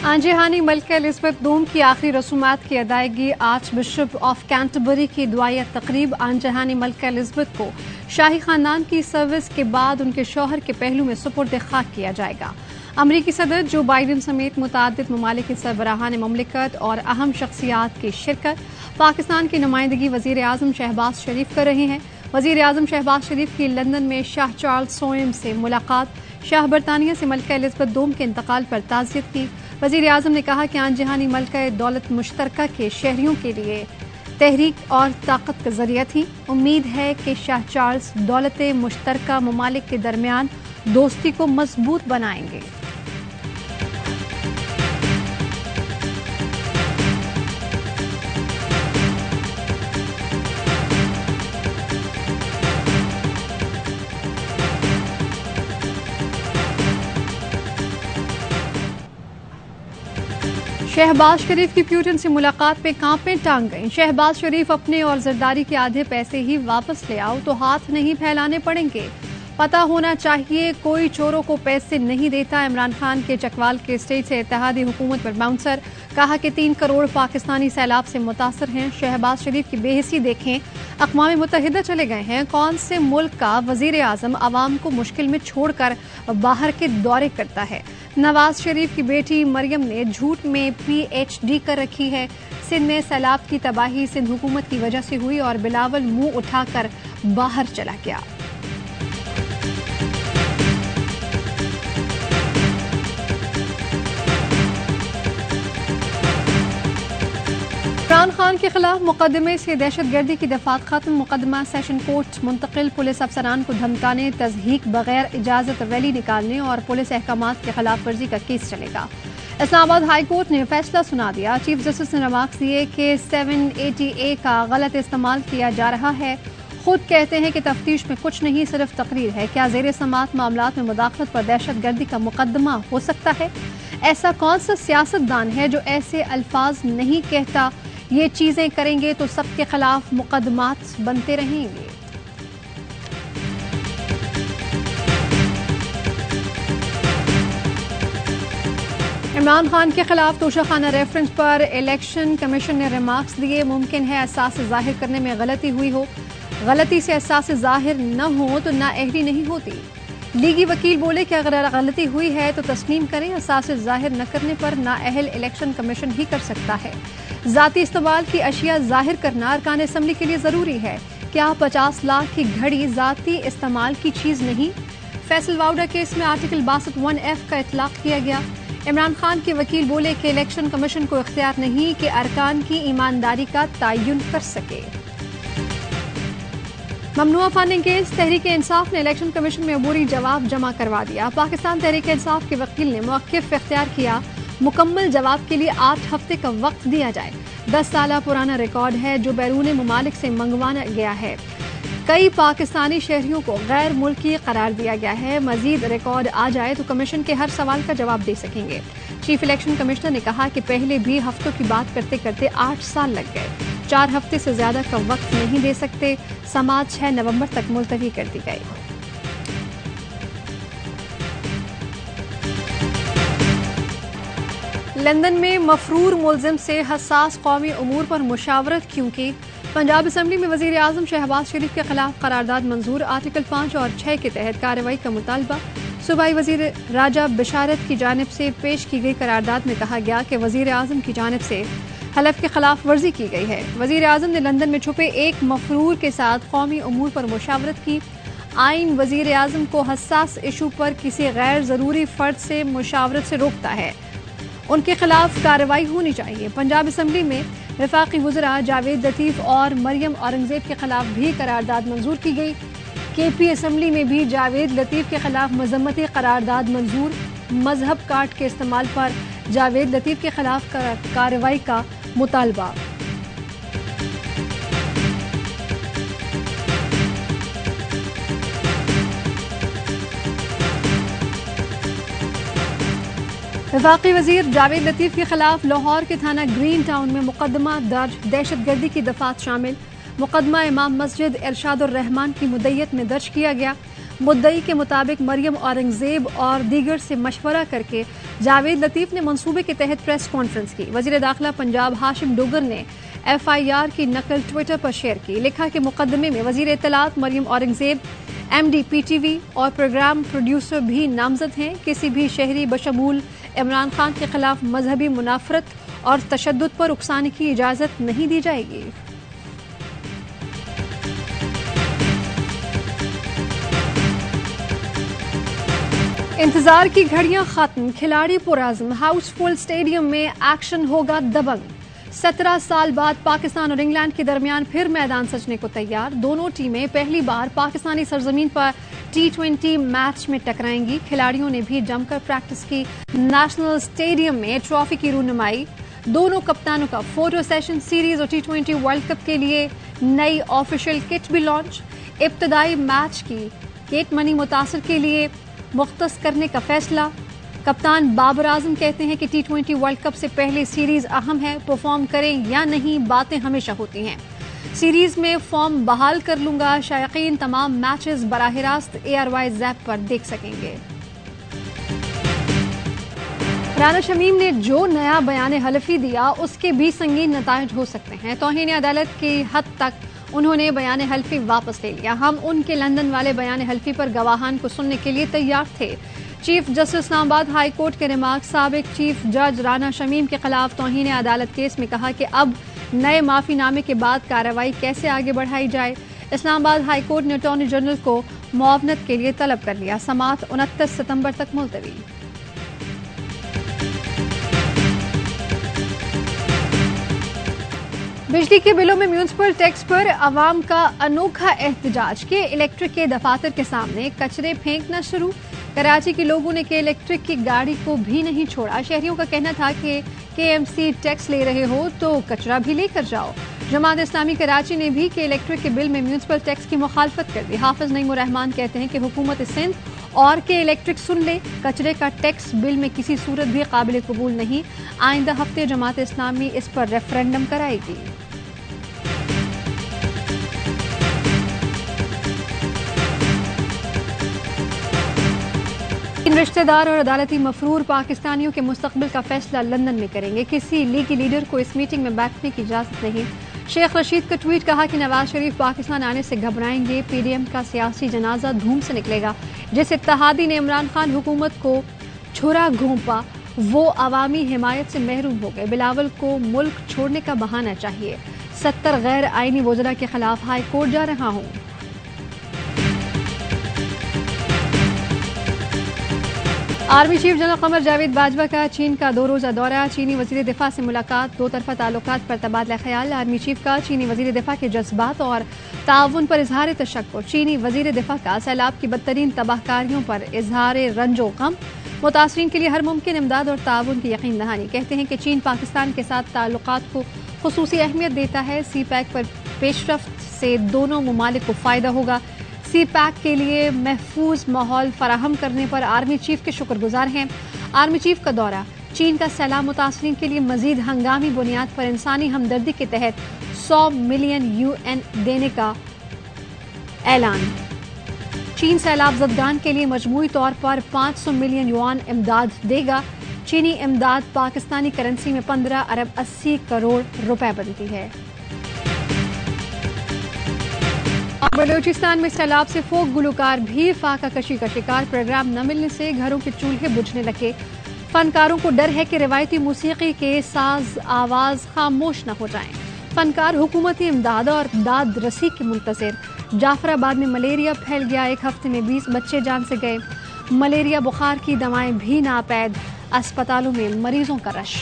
आंजहानी मलिका Elizabeth दोम की आखिरी रसूमात की अदायगी आर्च बिशप ऑफ कैंटरबरी की दुआया तकरीब। आंजहानी मलिका एलिज़ाबेथ को शाही खानदान की सर्विस के बाद उनके शौहर के पहलू में सुपुर्द खाक किया जाएगा। अमरीकी सदर जो बाइडन समेत मुतादिद ममालिक के सरबराहान ममलिकत और अहम शख्सियात की शिरकत। पाकिस्तान की नुमाइंदगी वज़ीर आज़म शहबाज शरीफ कर रहे हैं। वज़ीर आज़म शहबाज शरीफ की लंदन में शाह चार्ल्स सोएम से मुलाकात। शाह बरतानिया से मलिका एलिज़ाबेथ दोम के इंतकाल पर ताज़ियत की। वज़ीर आज़म ने कहा कि आंजहानी मलिका दौलत मुश्तरका के शहरियों के लिए तहरीक और ताकत का जरिया थी। उम्मीद है कि शाह चार्ल्स दौलत मुश्तरका ममालिक के दरमियान दोस्ती को मजबूत बनाएंगे। शहबाज शरीफ की प्यूटन से मुलाकात पे कांपे टांग गई। शहबाज शरीफ अपने और जरदारी के आधे पैसे ही वापस ले आओ तो हाथ नहीं फैलाने पड़ेंगे। पता होना चाहिए कोई चोरों को पैसे नहीं देता। इमरान खान के चकवाल के स्टेट से इत्तेहादी हुकूमत पर बाउंसर। कहा कि 3 करोड़ पाकिस्तानी सैलाब से मुतासर हैं। शहबाज शरीफ की बेहिसी देखें, अक़वाम मुत्तहिदा चले गए हैं। कौन से मुल्क का वज़ीर आज़म आवाम को मुश्किल में छोड़कर बाहर के दौरे करता है। नवाज शरीफ की बेटी मरियम ने झूठ में PhD कर रखी है। सिंध में सैलाब की तबाही सिंध हुकूमत की वजह से हुई और बिलावल मुंह उठाकर बाहर चला गया। इमरान खान के खिलाफ मुकदमे से दहशतगर्दी की दफात खत्म। मुकदमा सेशन कोर्ट मुंतकिल। पुलिस अफसरान को धमकाने, तज़हीक, बगैर इजाजत रैली निकालने और पुलिस अहकामात के खिलाफ वर्जी का केस चलेगा। इस्लामाबाद हाई कोर्ट ने फैसला सुना दिया। चीफ जस्टिस ने रिमार्क्स दिए कि 780A का गलत इस्तेमाल किया जा रहा है। खुद कहते हैं कि तफ्तीश में कुछ नहीं, सिर्फ तकरीर है। क्या ज़ेर समात मामलात में मुदाखलत पर दहशतगर्दी का मुकदमा हो सकता है? ऐसा कौन सा सियासतदान है जो ऐसे अल्फाज नहीं कहता? ये चीजें करेंगे तो सबके खिलाफ मुकदमात बनते रहेंगे। इमरान खान के खिलाफ तोशाखाना रेफरेंस पर इलेक्शन कमीशन ने रिमार्क्स दिए। मुमकिन है अहसास जाहिर करने में गलती हुई हो। गलती से एहसास जाहिर न हो तो नाअहली नहीं होती। लीगी वकील बोले कि अगर गलती हुई है तो तस्लीम करें। एहसास जाहिर न करने पर नाअहल इलेक्शन कमीशन ही कर सकता है। जाती इस्तेमाल की अशिया जाहिर करना अरकान असम्बली के लिए जरूरी है। क्या 50 लाख की घड़ी जाती इस्तेमाल की चीज नहीं? फैसल वाउडा केस में आर्टिकल 62(1)(f) का इतलाक किया गया। इमरान खान के वकील बोले कि इलेक्शन कमीशन को इख्तियार नहीं कि अरकान की ईमानदारी का तयन कर सके। ममनुआ फंडिंग केस। तहरीक इंसाफ ने इलेक्शन कमीशन में अबूरी जवाब जमा करवा दिया। पाकिस्तान तहरीक इंसाफ के वकील ने मौक़िफ़ इख्तियार किया। मुकम्मल जवाब के लिए 8 हफ्ते का वक्त दिया जाए। 10 साल पुराना रिकॉर्ड है जो बैरून ममालिक से मंगवाना गया है। कई पाकिस्तानी शहरियों को गैर मुल्की करार दिया गया है। मजीद रिकॉर्ड आ जाए तो कमीशन के हर सवाल का जवाब दे सकेंगे। चीफ इलेक्शन कमिश्नर ने कहा कि पहले भी हफ्तों की बात करते करते 8 साल लग गए। 4 हफ्ते से ज्यादा का वक्त नहीं दे सकते। समाअत 6 नवंबर तक मुलतवी कर दी गई। लंदन में मफरूर मुल्जिम से हसास कौमी उमूर पर मुशावरत क्यों की? पंजाब असम्बली में वज़ीर आज़म शहबाज शरीफ के खिलाफ करारदाद मंजूर। आर्टिकल 5 और 6 के तहत कार्रवाई का मुतालबा। सूबाई वज़ीर राजा बिशारत की जानिब से पेश की गई करारदाद में कहा गया कि वज़ीर आज़म की जानिब से हलफ के खिलाफ वर्जी की गई है। वज़ीर आज़म ने लंदन में छुपे एक मफरूर के साथ कौमी उमूर पर मुशावरत की। आइन वज़ीर आज़म को हसास इशू पर किसी गैर ज़रूरी फ़र्द से मुशावरत से रोकता है। उनके खिलाफ कार्रवाई होनी चाहिए। पंजाब असम्बली में वफाकी वज़रा जावेद लतीफ़ और मरियम औरंगज़ेब के खिलाफ भी करारदाद मंजूर की गई। KP असम्बली में भी जावेद लतीफ़ के खिलाफ मजम्मती करारदाद मंजूर। मजहब कार्ड के इस्तेमाल पर जावेद लतीफ़ के खिलाफ कार्रवाई का मुतालबा। वफाकी वजीर जावेद लतीफ़ के खिलाफ लाहौर के थाना ग्रीन टाउन में मुकदमा दर्ज। दहशतगर्दी की दफात शामिल। मुकदमा इमाम मस्जिद इरशादुर रहमान की मुद्दत में दर्ज किया गया। मुद्दई के मुताबिक मरियम औरंगजेब और दीगर से मशवरा करके जावेद लतीफ ने मंसूबे के तहत प्रेस कॉन्फ्रेंस की। वजीर दाखिला पंजाब हाशिम डोगर ने FIR की नकल ट्विटर पर शेयर की। लिखा कि मुकदमे में वजीर इत्तलात मरियम औरंगजेब, MD PTV और प्रोग्राम प्रोड्यूसर भी नामजद हैं। किसी भी शहरी बशमूल इमरान खान के खिलाफ मजहबी मुनाफरत और तशद्दुद पर उकसाने की इजाजत नहीं दी जाएगी। इंतजार की घड़ियां खत्म, खिलाड़ी पुरआज़्म, हाउसफुल स्टेडियम में एक्शन होगा दबंग। 17 साल बाद पाकिस्तान और इंग्लैंड के दरमियान फिर मैदान सजने को तैयार। दोनों टीमें पहली बार पाकिस्तानी सरजमीन पर T20 मैच में टकराएंगी। खिलाड़ियों ने भी जमकर प्रैक्टिस की। नेशनल स्टेडियम में ट्रॉफी की रूनुमाई, दोनों कप्तानों का फोटो सेशन, सीरीज और T20 वर्ल्ड कप के लिए नई ऑफिशियल किट भी लॉन्च। इब्तदाई मैच की गेट मनी मुतासर के लिए मुख्तस करने का फैसला। कप्तान बाबर आजम कहते हैं कि T20 वर्ल्ड कप से पहले सीरीज अहम है, परफॉर्म करें या नहीं बातें हमेशा होती हैं। सीरीज में फॉर्म बहाल कर लूंगा। शायकीन तमाम मैचेस बराह रास्त ARY ज़ैप पर देख सकेंगे। राना शमीम ने जो नया बयान हलफी दिया उसके भी संगीन नताइज हो सकते हैं। तौहीन अदालत की हद तक उन्होंने बयान हल्फी वापस ले लिया। हम उनके लंदन वाले बयान हल्फी पर गवाहान को सुनने के लिए तैयार थे। Chief justice Islamabad high court के रिमार्क साबिक चीफ जज राना शमीम के खिलाफ तौहीन अदालत केस में कहा कि अब नए माफीनामे के बाद कार्रवाई कैसे आगे बढ़ाई जाए। इस्लामाबाद हाई कोर्ट ने अटॉर्नी जनरल को मुआवनत के लिए तलब कर लिया। समाअत 29 सितंबर तक मुलतवी। बिजली के बिलों में म्यूनिसिपल टैक्स पर आवाम का अनोखा एहतजाज। के इलेक्ट्रिक के दफातर के सामने कचरे फेंकना शुरू। कराची के लोगों ने के इलेक्ट्रिक की गाड़ी को भी नहीं छोड़ा। शहरियों का कहना था कि KMC टैक्स ले रहे हो तो कचरा भी लेकर जाओ। जमात इस्लामी कराची ने भी के इलेक्ट्रिक के बिल में म्यूनिसिपल टैक्स की मुखालफत कर दी। हाफिज नईमुर रहमान कहते हैं कि हुकूमत सिंध और के इलेक्ट्रिक सुन ले, कचरे का टैक्स बिल में किसी सूरत भी काबिल कबूल नहीं। आइंदा हफ्ते जमात इस्लामी इस पर रेफरेंडम कराएगी। रिश्तेदार और अदालती मफरूर पाकिस्तानियों के मुस्तकबिल का फैसला लंदन में करेंगे। किसी लीगी लीडर को इस मीटिंग में बैठने की इजाजत नहीं। शेख रशीद का ट्वीट, कहा कि नवाज शरीफ पाकिस्तान आने से घबराएंगे। PDM का सियासी जनाजा धूम से निकलेगा। जिस इत्तेहादी ने इमरान खान हुकूमत को छुरा घोंपा वो अवामी हिमायत से महरूम हो गए। बिलावल को मुल्क छोड़ने का बहाना चाहिए। 70 गैर आईनी वज़रा के खिलाफ हाई कोर्ट जा रहा हूँ। Army chief general Qamar Javed Bajwa का चीन का 2 रोज़ा दौरा। चीनी वज़ीर दिफा से मुलाकात, 2 तरफ़ा ताल्लुकात पर तबादला ख्याल। आर्मी चीफ का चीनी वज़ीर दिफा के जज्बात और ताउन पर इजहार तशक्कुर। चीनी वज़ीर दिफा का सैलाब की बदतरीन तबाहकारियों पर इजहार रंजो गम। मुतासरीन के लिए हर मुमकिन इमदाद और ताउन की यकीन दहानी। कहते हैं कि चीन पाकिस्तान के साथ ताल्लुकात को खुसूसी अहमियत देता है। CPEC पर पेशरफ्त से दोनों ममालिक को फ़ायदा होगा। CPEC के लिए महफूज माहौल फराहम करने पर आर्मी चीफ के शुक्रगुजार हैं। आर्मी चीफ का दौरा, चीन का सैलाब मुतासरीन के लिए मजीद हंगामी बुनियाद पर इंसानी हमदर्दी के तहत 100 मिलियन UN देने का ऐलान। चीन सैलाब ज़दगान के लिए मजमूई तौर पर 500 मिलियन युआन इमदाद देगा। चीनी इमदाद पाकिस्तानी करेंसी में 15 अरब 80 करोड़ रुपए बनती है। बलूचिस्तान में सैलाब से फोक गुलकार भी फाका कशी का शिकार। प्रोग्राम न मिलने से घरों के चूल्हे बुझने लगे। फनकारों को डर है कि रिवायती मूसीकी के साज आवाज खामोश न हो जाएं। फनकार हुकूमती इमदाद और दाद रसी के मुंतज़िर। जाफराबाद में मलेरिया फैल गया। 1 हफ्ते में 20 बच्चे जान से गए। मलेरिया बुखार की दवाएं भी नापैद। अस्पतालों में मरीजों का रश।